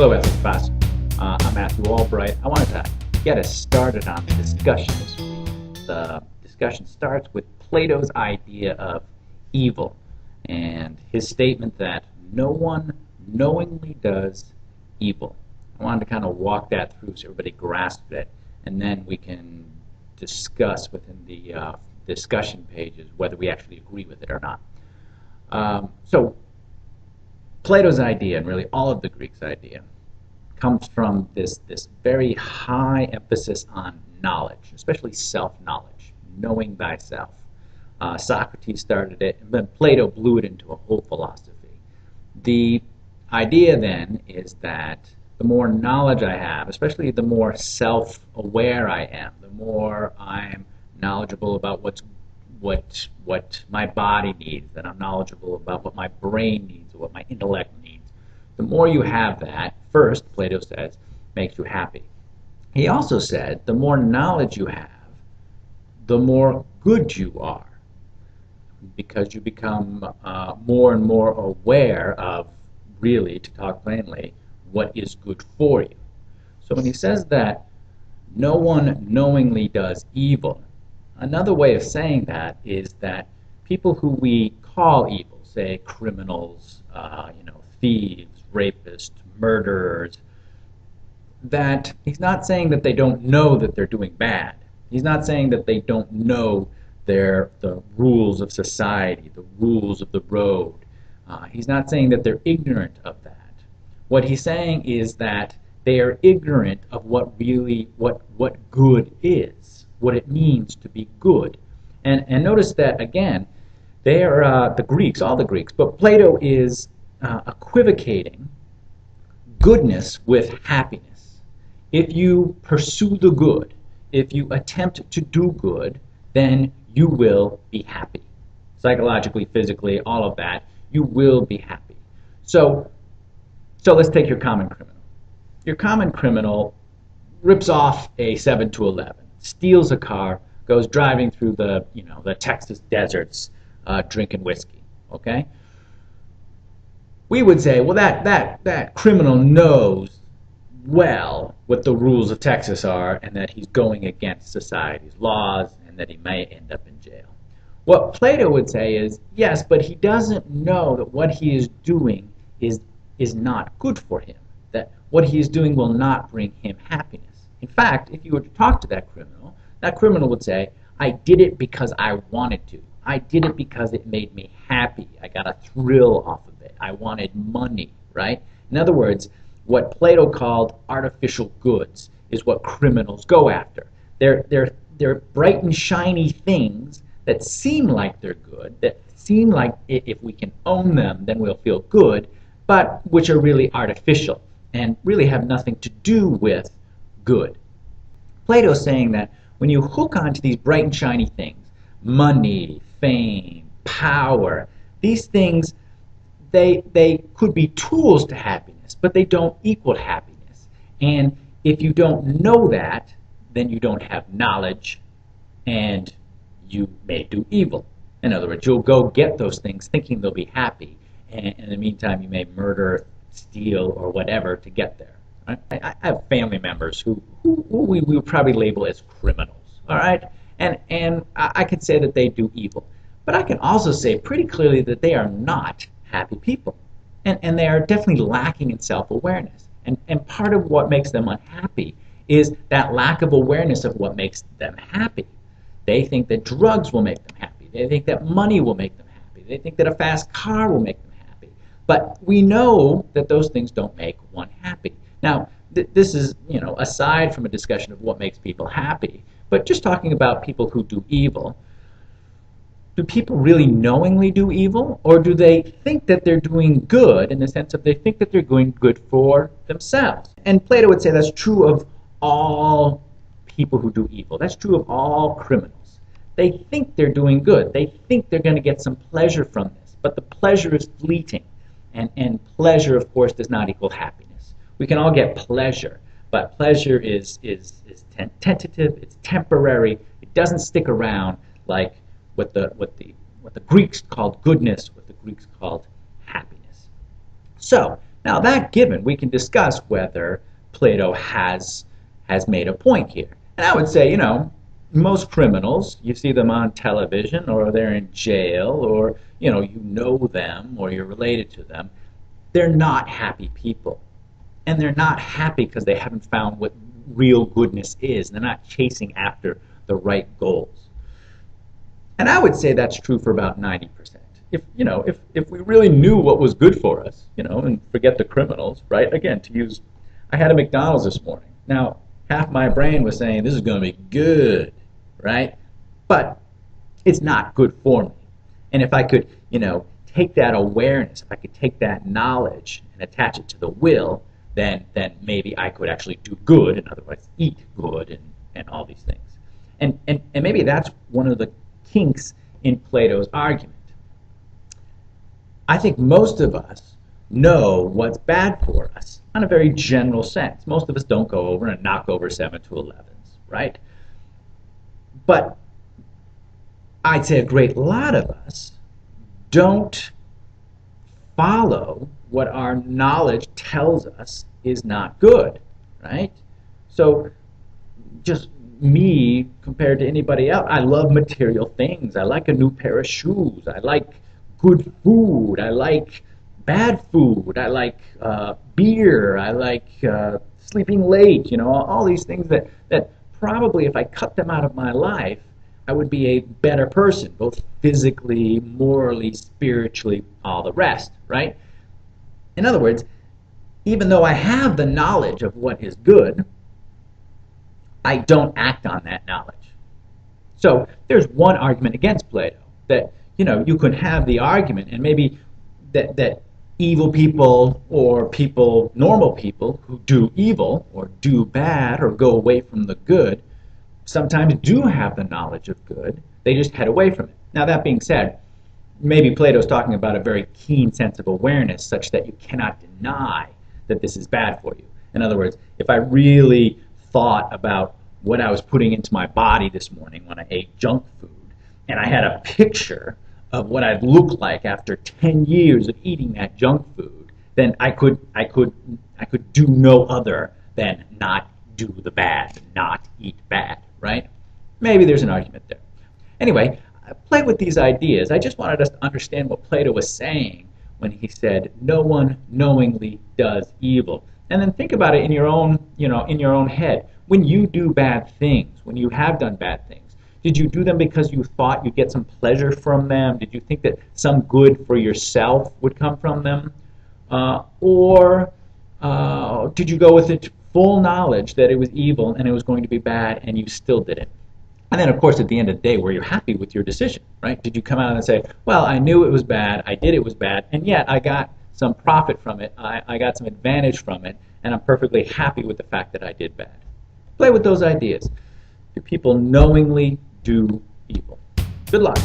Hello, ethics class. I'm Matthew Albright. I wanted to get us started on the discussion this week. The discussion starts with Plato's idea of evil and his statement that no one knowingly does evil. I wanted to kind of walk that through so everybody grasps it, and then we can discuss within the discussion pages whether we actually agree with it or not. So Plato's idea, and really all of the Greeks' idea, comes from this very high emphasis on knowledge, especially self-knowledge, knowing thyself. Socrates started it, and then Plato blew it into a whole philosophy. The idea then is that the more knowledge I have, especially the more self-aware I am, the more I'm knowledgeable about what my body needs, that I'm knowledgeable about what my brain needs or what my intellect needs. The more you have that, first, Plato says, makes you happy. He also said the more knowledge you have, the more good you are, because you become more and more aware of, really, to talk plainly, what is good for you. So when he says that no one knowingly does evil, another way of saying that is that people who we call evil, say criminals, thieves, rapists, murderers, that he's not saying that they don't know that they're doing bad. He's not saying that they don't know the rules of society, the rules of the road. He's not saying that they're ignorant of that. What he's saying is that they are ignorant of what good is, what it means to be good. And notice that, again, they are the Greeks, all the Greeks, but Plato is equivocating goodness with happiness. If you pursue the good, if you attempt to do good, then you will be happy. Psychologically, physically, all of that, you will be happy. So let's take your common criminal. Your common criminal rips off a 7 to 11, steals a car, goes driving through the Texas deserts, drinking whiskey. Okay? We would say, well, that criminal knows well what the rules of Texas are, and that he's going against society's laws, and that he may end up in jail. What Plato would say is, yes, but he doesn't know that what he is doing is not good for him, that what he is doing will not bring him happiness. In fact, if you were to talk to that criminal would say, I did it because I wanted to. I did it because it made me happy. I got a thrill off of it. I wanted money, right? In other words, what Plato called artificial goods is what criminals go after. They're bright and shiny things that seem like they're good, that seem like if we can own them, then we'll feel good, but which are really artificial and really have nothing to do with good. Plato's saying that when you hook onto these bright and shiny things, money, fame, power, these things, they could be tools to happiness, but they don't equal happiness. And if you don't know that, then you don't have knowledge, and you may do evil. In other words, you'll go get those things thinking they'll be happy, and in the meantime you may murder, steal, or whatever to get there. Right? I have family members who we would probably label as criminals, all right? And I could say that they do evil. But I can also say pretty clearly that they are not happy people. And they are definitely lacking in self-awareness. And part of what makes them unhappy is that lack of awareness of what makes them happy. They think that drugs will make them happy. They think that money will make them happy. They think that a fast car will make them happy. But we know that those things don't make one happy. Now, this is, aside from a discussion of what makes people happy, but just talking about people who do evil. Do people really knowingly do evil, or do they think that they're doing good in the sense of they think that they're doing good for themselves? And Plato would say that's true of all people who do evil. That's true of all criminals. They think they're doing good. They think they're going to get some pleasure from this, but the pleasure is fleeting, and pleasure, of course, does not equal happiness. We can all get pleasure, but pleasure is tentative, it's temporary, it doesn't stick around like what the Greeks called goodness, what the Greeks called happiness. So Now that given, we can discuss whether Plato has made a point here. And I would say, most criminals, you see them on television, or they're in jail, or you know them, or you're related to them. They're not happy people. And they're not happy because they haven't found what real goodness is. They're not chasing after the right goals. And I would say that's true for about 90%. If we really knew what was good for us, and forget the criminals, right? Again, I had a McDonald's this morning. Now, half my brain was saying this is going to be good, right? But it's not good for me. And if I could, take that awareness, if I could take that knowledge and attach it to the will, then maybe I could actually do good, in other words, eat good and all these things. And maybe that's one of the kinks in Plato's argument. I think most of us know what's bad for us on a very general sense. Most of us don't go over and knock over 7 to 11s, right? But I'd say a great lot of us don't follow what our knowledge tells us is not good, right? So just me compared to anybody else, I love material things. I like a new pair of shoes. I like good food. I like bad food. I like beer. I like sleeping late. All these things that probably if I cut them out of my life, I would be a better person, both physically, morally, spiritually, all the rest, right? In other words, even though I have the knowledge of what is good, I don't act on that knowledge. So there's one argument against Plato, that you could have the argument, and maybe that evil people or normal people who do evil or do bad or go away from the good sometimes do have the knowledge of good. They just head away from it. Now that being said, maybe Plato's talking about a very keen sense of awareness such that you cannot deny that this is bad for you. In other words, if I really thought about what I was putting into my body this morning when I ate junk food, and I had a picture of what I'd look like after 10 years of eating that junk food, then I could do no other than not do the bad, not eat bad, right? Maybe there's an argument there. Anyway, I play with these ideas. I just wanted us to understand what Plato was saying when he said, no one knowingly does evil. And then think about it in your own head. When you do bad things, when you have done bad things, did you do them because you thought you'd get some pleasure from them? Did you think that some good for yourself would come from them? Or did you go with it full knowledge that it was evil and it was going to be bad and you still did it? And then, of course, at the end of the day, were you happy with your decision, right? Did you come out and say, well, I knew it was bad, I did it was bad, and yet I got some profit from it, I got some advantage from it, and I'm perfectly happy with the fact that I did bad. Play with those ideas. Do people knowingly do evil? Good luck.